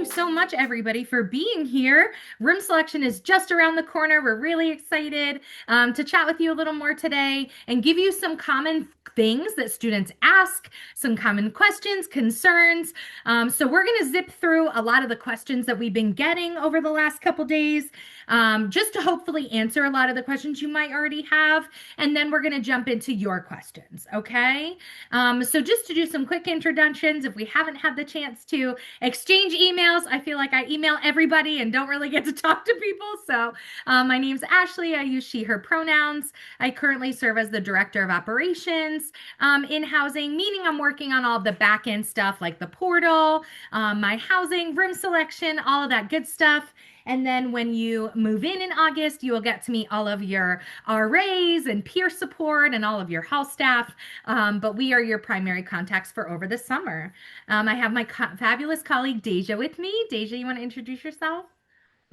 so much, everybody, for being here. Room selection is just around the corner. We're really excited to chat with you a little more today and give you some common things that students ask, some common questions, concerns. So we're going to zip through a lot of the questions that we've been getting over the last couple days, just to hopefully answer a lot of the questions you might already have. And then we're going to jump into your questions, okay? So just to do some quick introductions, if we haven't had the chance to exchange emails, I feel like I email everybody and don't really get to talk to people. So my name's Ashley. I use she, her pronouns. I currently serve as the Director of Operations in housing, meaning I'm working on all of the back end stuff like the portal, my housing, room selection, all of that good stuff. And then when you move in August, you will get to meet all of your RAs and peer support and all of your hall staff. But we are your primary contacts for over the summer. I have my fabulous colleague Deja with me. Deja, you want to introduce yourself?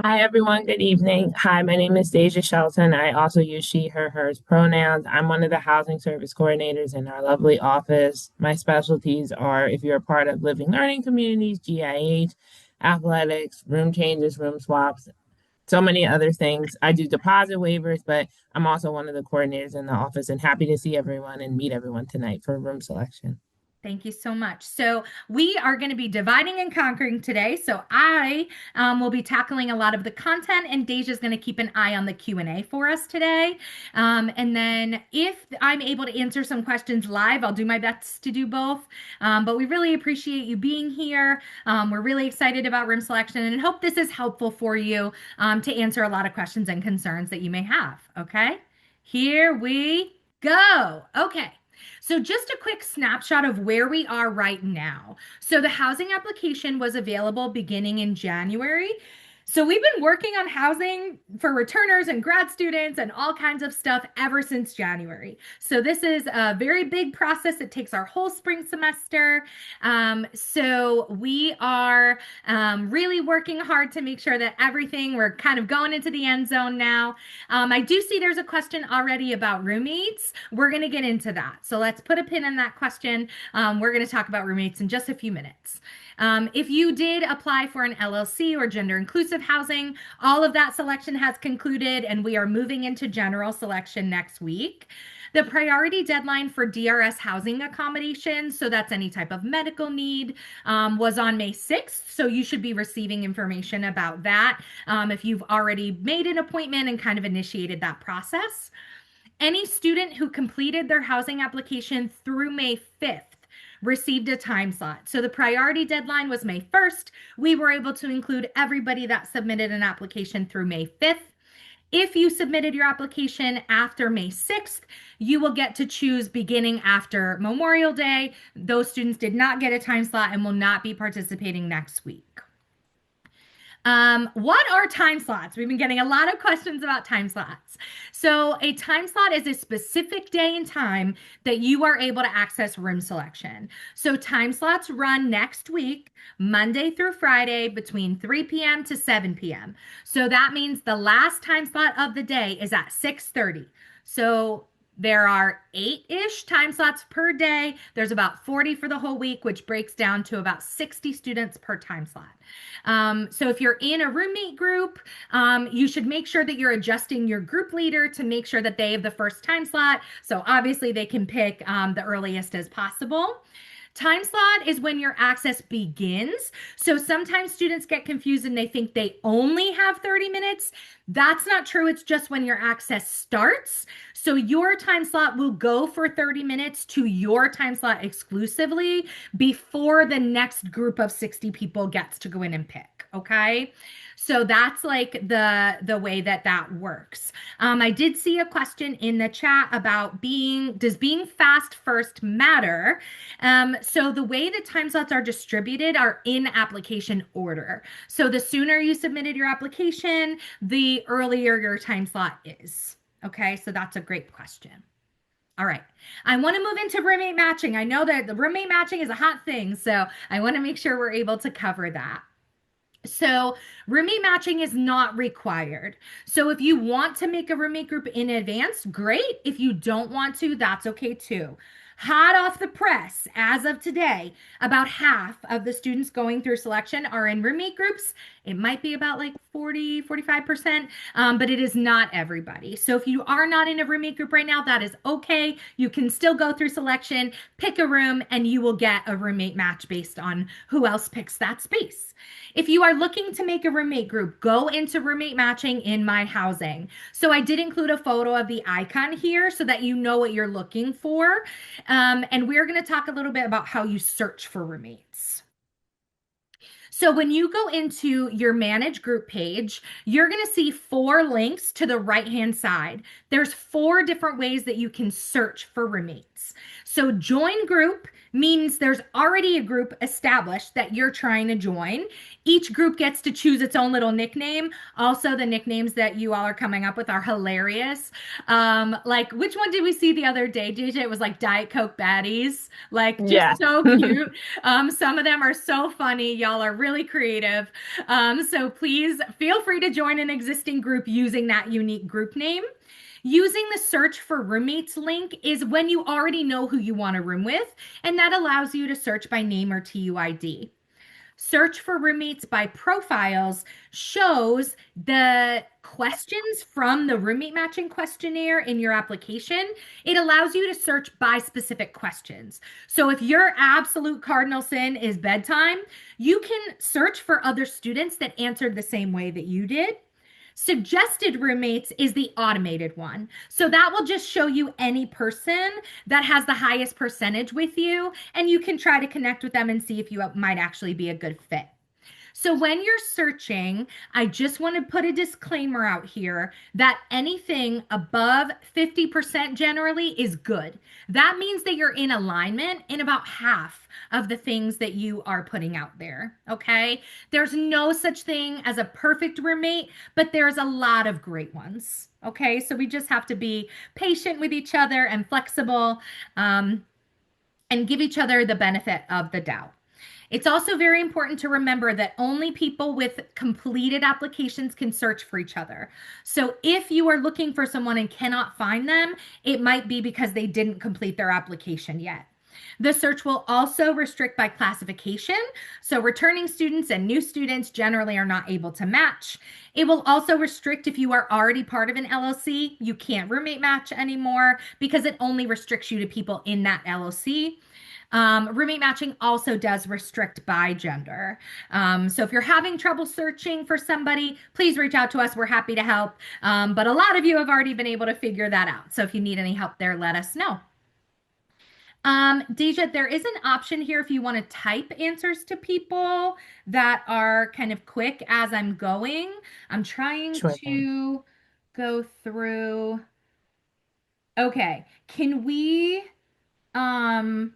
Hi, everyone. Good evening. Hi, my name is Deja Shelton. I also use she, her, hers pronouns. I'm one of the housing service coordinators in our lovely office. My specialties are if you're a part of living learning communities, GIH, athletics, room changes, room swaps, so many other things. I do deposit waivers, but I'm also one of the coordinators in the office and happy to see everyone and meet everyone tonight for room selection. Thank you so much. So we are going to be dividing and conquering today. So I will be tackling a lot of the content, and Deja is going to keep an eye on the Q&A for us today. And then if I'm able to answer some questions live, I'll do my best to do both. But we really appreciate you being here. We're really excited about room selection and hope this is helpful for you to answer a lot of questions and concerns that you may have. Okay, here we go. Okay. So just a quick snapshot of where we are right now. So the housing application was available beginning in January. So we've been working on housing for returners and grad students and all kinds of stuff ever since January. So this is a very big process. It takes our whole spring semester. So we are really working hard to make sure that we're kind of going into the end zone now. I do see there's a question already about roommates. We're going to get into that. So let's put a pin in that question. We're going to talk about roommates in just a few minutes. If you did apply for an LLC or gender inclusive housing, all of that selection has concluded and we are moving into general selection next week. The priority deadline for DRS housing accommodations, so that's any type of medical need, was on May 6th. So you should be receiving information about that if you've already made an appointment and kind of initiated that process. Any student who completed their housing application through May 5th received a time slot. So the priority deadline was May 1st. We were able to include everybody that submitted an application through May 5th. If you submitted your application after May 6th, you will get to choose beginning after Memorial Day. Those students did not get a time slot and will not be participating next week. What are time slots? We've been getting a lot of questions about time slots. So a time slot is a specific day and time that you are able to access room selection. So time slots run next week, Monday through Friday between 3 p.m. to 7 p.m. So that means the last time slot of the day is at 6:30. So there are 8-ish time slots per day. There's about 40 for the whole week, which breaks down to about 60 students per time slot. So if you're in a roommate group, you should make sure that you're adjusting your group leader to make sure that they have the first time slot. So obviously they can pick the earliest as possible. Time slot is when your access begins. So sometimes students get confused and they think they only have 30 minutes. That's not true. It's just when your access starts. So your time slot will go for 30 minutes to your time slot exclusively before the next group of 60 people gets to go in and pick. Okay. So that's like the way that works. I did see a question in the chat about does being fast first matter? So the way the time slots are distributed are in application order. So the sooner you submitted your application, the earlier your time slot is. Okay, so that's a great question. All right. I want to move into roommate matching. I know that the roommate matching is a hot thing, so I want to make sure we're able to cover that. So roommate matching is not required. So if you want to make a roommate group in advance, great. If you don't want to, that's okay too. Hot off the press, as of today, about half of the students going through selection are in roommate groups. It might be about like 40, 45%, but it is not everybody. So if you are not in a roommate group right now, that is okay. You can still go through selection, pick a room, and you will get a roommate match based on who else picks that space. If you are looking to make a roommate group, go into roommate matching in My Housing. So I did include a photo of the icon here so that you know what you're looking for. And we're going to talk a little bit about how you search for roommates. So when you go into your manage group page, you're going to see 4 links to the right-hand side. There's 4 different ways that you can search for roommates. So join group means there's already a group established that you're trying to join. Each group gets to choose its own little nickname. Also, the nicknames that you all are coming up with are hilarious. Like which one did we see the other day, DJ? It was like Diet Coke Baddies. Like just Yeah. so cute. Some of them are so funny. Y'all are really creative. So please feel free to join an existing group using that unique group name. Using the search for roommates link is when you already know who you want to room with, and that allows you to search by name or TUID. Search for roommates by profiles shows the questions from the roommate matching questionnaire in your application. It allows you to search by specific questions. So if your absolute cardinal sin is bedtime, you can search for other students that answered the same way that you did. Suggested roommates is the automated one. So that will just show you any person that has the highest percentage with you, and you can try to connect with them and see if you might actually be a good fit. So when you're searching, I just want to put a disclaimer out here that anything above 50% generally is good. That means that you're in alignment in about half of the things that you are putting out there. Okay. There's no such thing as a perfect roommate, but there's a lot of great ones. Okay. So we just have to be patient with each other and flexible, and give each other the benefit of the doubt. It's also very important to remember that only people with completed applications can search for each other. So if you are looking for someone and cannot find them, it might be because they didn't complete their application yet. The search will also restrict by classification. So returning students and new students generally are not able to match. It will also restrict if you are already part of an LLC. You can't roommate match anymore because it only restricts you to people in that LLC. Roommate matching also does restrict by gender. So if you're having trouble searching for somebody, please reach out to us. We're happy to help. But a lot of you have already been able to figure that out. So if you need any help there, let us know. Deja, there is an option here if you want to type answers to people that are kind of quick as I'm going. I'm trying Sure thing. to go through. Okay. Can we, um,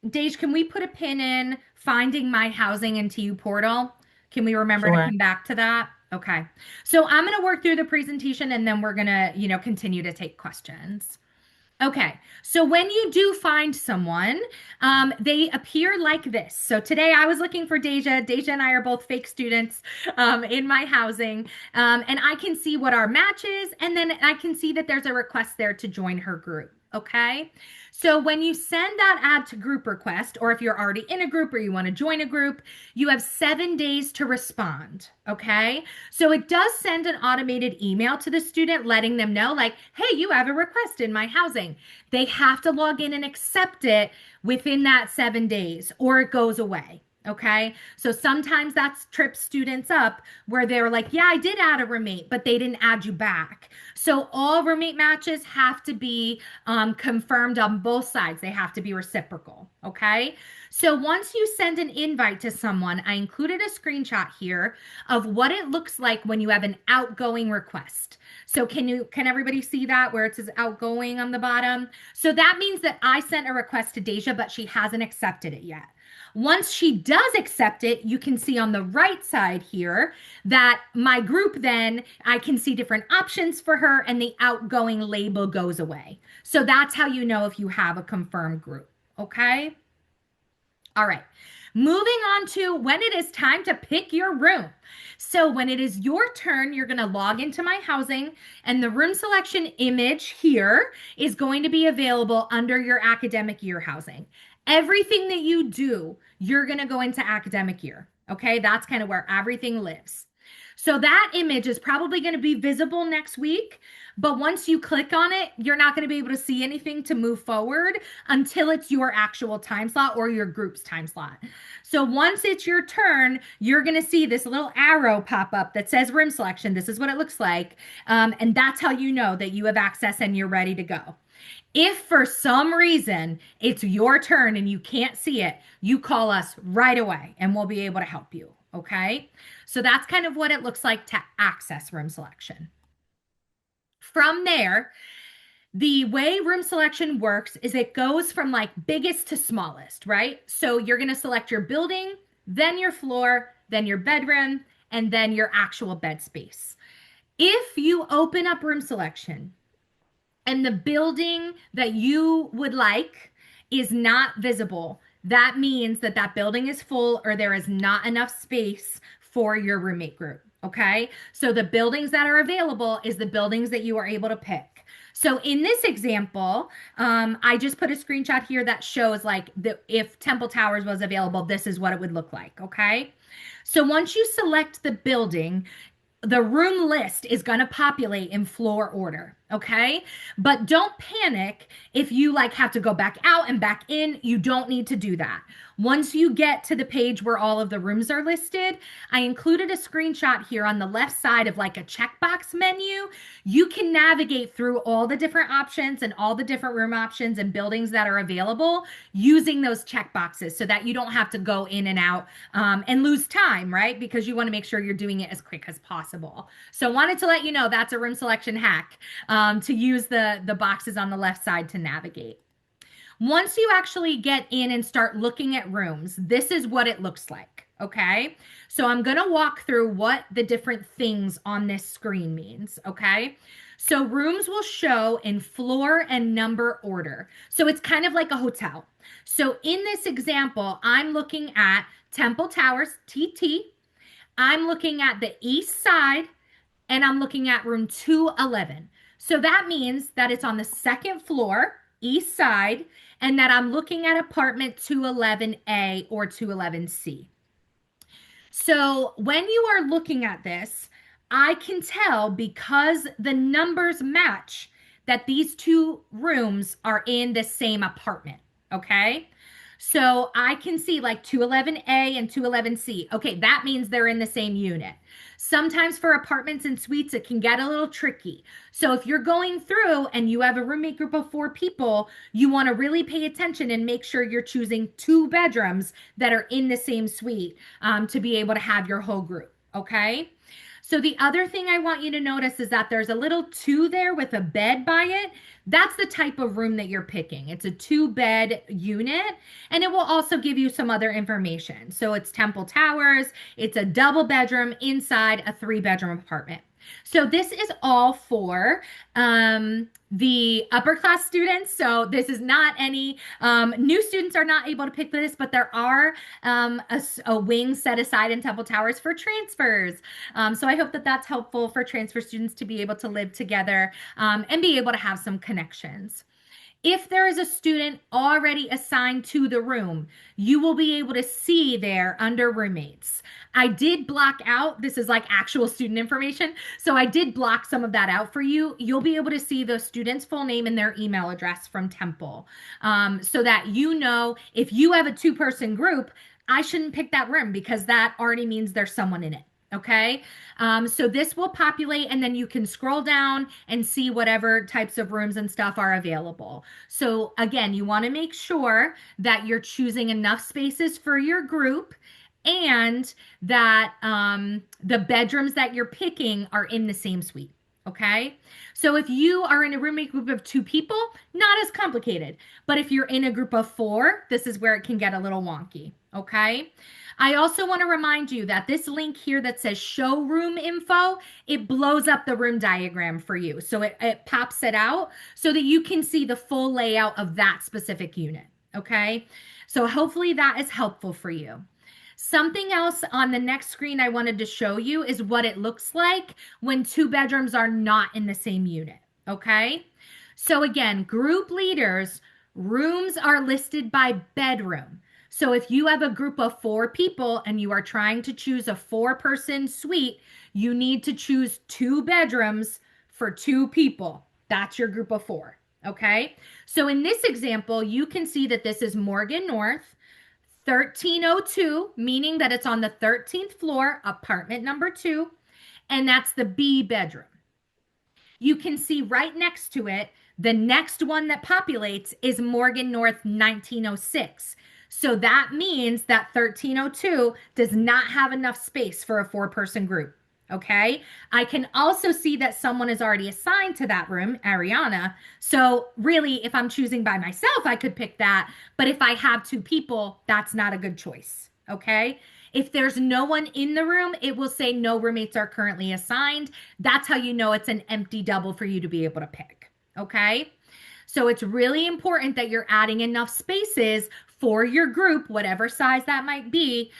Dej, can we put a pin in finding my housing in TU portal? Can we remember to Sure. come back to that? Okay. So I'm going to work through the presentation and then we're going to, continue to take questions. Okay, so when you do find someone, they appear like this. So today I was looking for Deja. Deja and I are both fake students in My Housing. And I can see what our match is, and then I can see that there's a request there to join her group. Okay, so when you send that add to group request, or if you're already in a group or you want to join a group, you have 7 days to respond. Okay, so it does send an automated email to the student letting them know, like, hey, you have a request in My Housing. They have to log in and accept it within that 7 days, or it goes away. Okay. So sometimes that's trips students up where they're like, yeah, I did add a roommate, but they didn't add you back. So all roommate matches have to be confirmed on both sides. They have to be reciprocal. Okay. So once you send an invite to someone, I included a screenshot here of what it looks like when you have an outgoing request. So can everybody see that where it says outgoing on the bottom? So that means that I sent a request to Deja, but she hasn't accepted it yet. Once she does accept it, you can see on the right side here that my group, then I can see different options for her and the outgoing label goes away. So that's how you know if you have a confirmed group. Okay. All right. Moving on to when it is time to pick your room. So, when it is your turn, you're going to log into my housing, and the room selection image here is going to be available under your academic year housing. Everything that you do, you're going to go into academic year. Okay, that's kind of where everything lives. So, that image is probably going to be visible next week. But once you click on it, you're not going to be able to see anything to move forward until it's your actual time slot or your group's time slot. So once it's your turn, you're going to see this little arrow pop up that says room selection. This is what it looks like. And that's how you know that you have access and you're ready to go. If for some reason it's your turn and you can't see it, you call us right away and we'll be able to help you. Okay. So that's kind of what it looks like to access room selection. From there, the way room selection works is it goes from like biggest to smallest, right? So you're going to select your building, then your floor, then your bedroom, and then your actual bed space. If you open up room selection and the building that you would like is not visible, that means that that building is full or there is not enough space for your roommate group. Okay. So the buildings that are available is the buildings that you are able to pick. So in this example, I just put a screenshot here that shows like if Temple Towers was available, this is what it would look like. Okay. So once you select the building, the room list is going to populate in floor order. Okay. But don't panic if you like have to go back out and back in. You don't need to do that. Once you get to the page where all of the rooms are listed, I included a screenshot here on the left side of like a checkbox menu. You can navigate through all the different options and all the different room options and buildings that are available using those checkboxes so that you don't have to go in and out and lose time, right? Because you want to make sure you're doing it as quick as possible. So wanted to let you know that's a room selection hack to use the boxes on the left side to navigate. Once you actually get in and start looking at rooms, this is what it looks like. Okay. So I'm going to walk through what the different things on this screen means. Okay. So rooms will show in floor and number order. So it's kind of like a hotel. So in this example, I'm looking at Temple Towers, TT. I'm looking at the east side and I'm looking at room 211. So that means that it's on the second floor, east side, and that I'm looking at apartment 211A or 211C. So when you are looking at this, I can tell because the numbers match that these two rooms are in the same apartment. Okay. So I can see like 211A and 211C. Okay, that means they're in the same unit. Sometimes for apartments and suites, it can get a little tricky. So if you're going through and you have a roommate group of 4 people, you want to really pay attention and make sure you're choosing 2 bedrooms that are in the same suite to be able to have your whole group. Okay. So the other thing I want you to notice is that there's a little 2 there with a bed by it. That's the type of room that you're picking. It's a 2-bed unit, and it will also give you some other information. So it's Temple Towers. It's a double bedroom inside a 3-bedroom apartment. So this is all for the upper class students. So this is not any new students are not able to pick this, but there are a wing set aside in Temple Towers for transfers. So I hope that that's helpful for transfer students to be able to live together and be able to have some connections. If there is a student already assigned to the room, you will be able to see there under roommates. I did block out, this is like actual student information, so I did block some of that out for you. You'll be able to see the student's full name and their email address from Temple so that you know if you have a 2-person group, I shouldn't pick that room because that already means there's someone in it. Okay, so this will populate and then you can scroll down and see whatever types of rooms and stuff are available. So again, you want to make sure that you're choosing enough spaces for your group and that the bedrooms that you're picking are in the same suite. Okay, so if you are in a roommate group of 2 people, not as complicated. But if you're in a group of 4, this is where it can get a little wonky. Okay. I also want to remind you that this link here that says showroom info, it blows up the room diagram for you. So it pops it out so that you can see the full layout of that specific unit. Okay. So hopefully that is helpful for you. Something else on the next screen I wanted to show you is what it looks like when two bedrooms are not in the same unit. Okay. So again, group leaders, rooms are listed by bedroom. So if you have a group of four people and you are trying to choose a four-person suite, you need to choose two bedrooms for two people. That's your group of four. Okay. So in this example, you can see that this is Morgan North, 1302, meaning that it's on the 13th floor, apartment number two, and that's the B bedroom. You can see right next to it, the next one that populates is Morgan North 1906. So that means that 1302 does not have enough space for a four-person group. Okay. I can also see that someone is already assigned to that room, Ariana. So, really, if I'm choosing by myself, I could pick that. But if I have two people, that's not a good choice. Okay. If there's no one in the room, it will say no roommates are currently assigned. That's how you know it's an empty double for you to be able to pick. Okay. So it's really important that you're adding enough spaces for your group, whatever size that might be.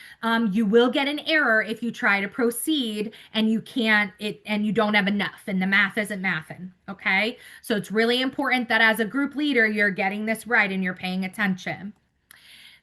You will get an error if you try to proceed and you can't it and you don't have enough and the math isn't mathing. Okay. So it's really important that as a group leader, you're getting this right and you're paying attention.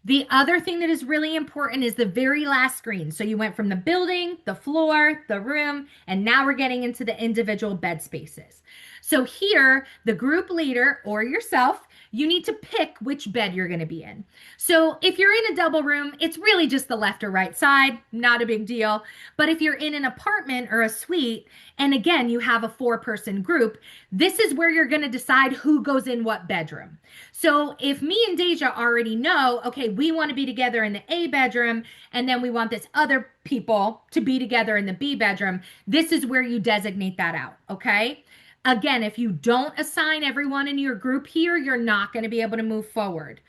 The other thing that is really important is the very last screen. So you went from the building, the floor, the room, and now we're getting into the individual bed spaces. So here, the group leader or yourself, you need to pick which bed you're going to be in. So if you're in a double room, it's really just the left or right side, not a big deal. But if you're in an apartment or a suite, and again, you have a four-person group, this is where you're going to decide who goes in what bedroom. So if me and Deja already know, okay, we want to be together in the A bedroom, and then we want this other people to be together in the B bedroom, this is where you designate that out, okay? Again, if you don't assign everyone in your group here, you're not going to be able to move forward.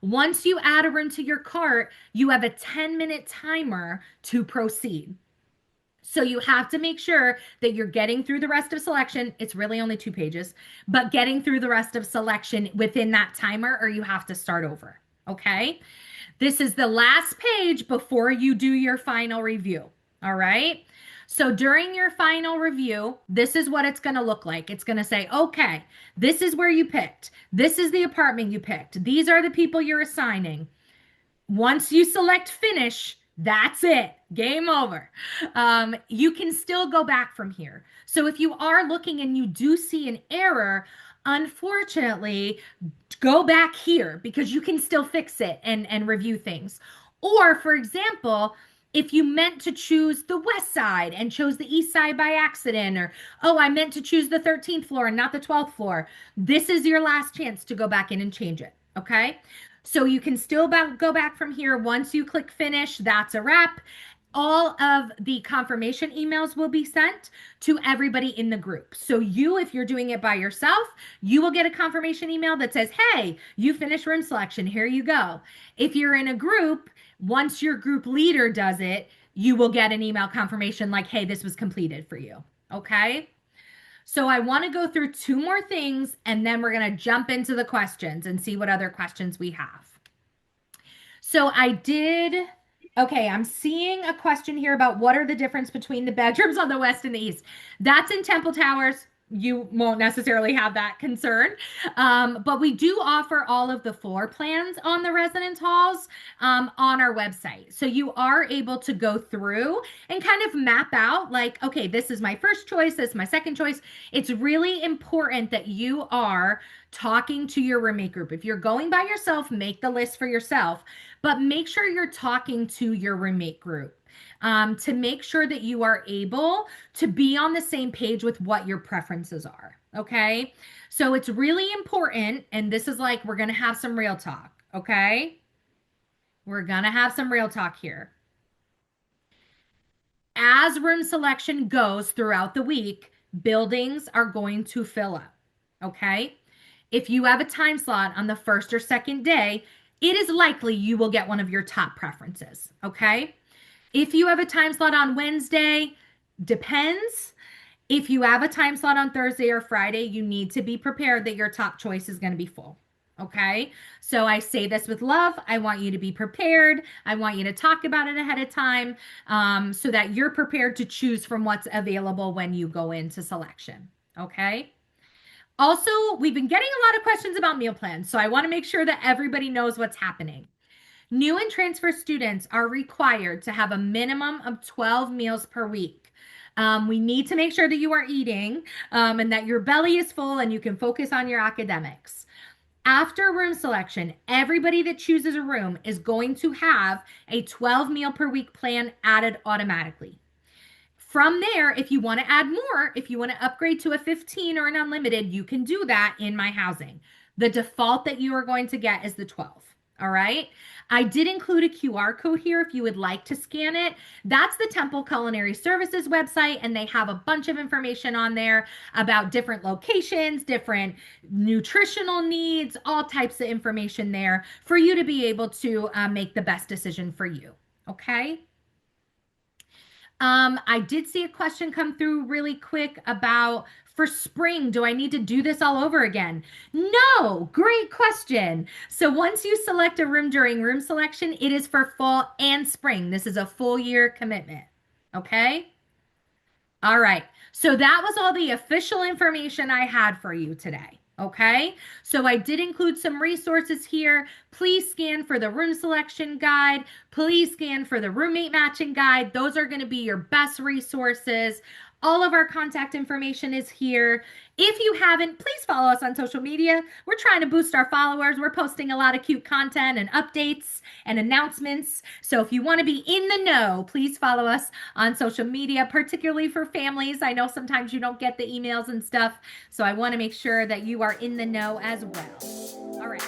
Once you add a room to your cart, you have a 10-minute timer to proceed. So you have to make sure that you're getting through the rest of selection. It's really only 2 pages, but getting through the rest of selection within that timer, or you have to start over. Okay. This is the last page before you do your final review. All right. So during your final review, this is what it's going to look like. It's going to say, okay, this is where you picked. This is the apartment you picked. These are the people you're assigning. Once you select finish, that's it. Game over. You can still go back from here. So if you are looking and you do see an error, unfortunately, go back here because you can still fix it and review things. Or, for example, if you meant to choose the west side and chose the east side by accident, or, oh, I meant to choose the 13th floor and not the 12th floor, this is your last chance to go back in and change it. Okay. So you can still go back from here. Once you click finish, that's a wrap. All of the confirmation emails will be sent to everybody in the group. So you, if you're doing it by yourself, you will get a confirmation email that says, hey, you finished room selection. Here you go. If you're in a group, once your group leader does it, you will get an email confirmation like, hey, this was completed for you. Okay. So I want to go through two more things and then we're going to jump into the questions and see what other questions we have. So okay, I'm seeing a question here about what are the difference between the bedrooms on the west and the east. That's in Temple Towers. You won't necessarily have that concern. But we do offer all of the floor plans on the residence halls on our website. So you are able to go through and kind of map out like, okay, this is my first choice, this is my second choice. It's really important that you are talking to your roommate group. If you're going by yourself, make the list for yourself, but make sure you're talking to your roommate group. To make sure that you are able to be on the same page with what your preferences are. Okay. So it's really important. And this is like, we're going to have some real talk. Okay. We're going to have some real talk here. As room selection goes throughout the week, buildings are going to fill up. Okay. If you have a time slot on the first or second day, it is likely you will get one of your top preferences. Okay. If you have a time slot on Wednesday, depends. If you have a time slot on Thursday or Friday, you need to be prepared that your top choice is going to be full. Okay. So I say this with love. I want you to be prepared. I want you to talk about it ahead of time, so that you're prepared to choose from what's available when you go into selection. Okay. Also, we've been getting a lot of questions about meal plans. So I want to make sure that everybody knows what's happening. New and transfer students are required to have a minimum of 12 meals per week. We need to make sure that you are eating, and that your belly is full and you can focus on your academics. After room selection, everybody that chooses a room is going to have a 12 meal per week plan added automatically. From there, if you want to add more, if you want to upgrade to a 15 or an unlimited, you can do that in my housing. The default that you are going to get is the 12. All right. I did include a QR code here if you would like to scan it. That's the Temple Culinary Services website, and they have a bunch of information on there about different locations, different nutritional needs, all types of information there for you to be able to make the best decision for you. Okay. I did see a question come through really quick about for spring, do I need to do this all over again? No, great question. So once you select a room during room selection, it is for fall and spring. This is a full year commitment. Okay. All right. So that was all the official information I had for you today. Okay. So I did include some resources here. Please scan for the room selection guide. Please scan for the roommate matching guide. Those are going to be your best resources. All of our contact information is here. If you haven't, please follow us on social media. We're trying to boost our followers. We're posting a lot of cute content and updates and announcements. So if you want to be in the know, please follow us on social media, particularly for families. I know sometimes you don't get the emails and stuff, so I want to make sure that you are in the know as well. All right.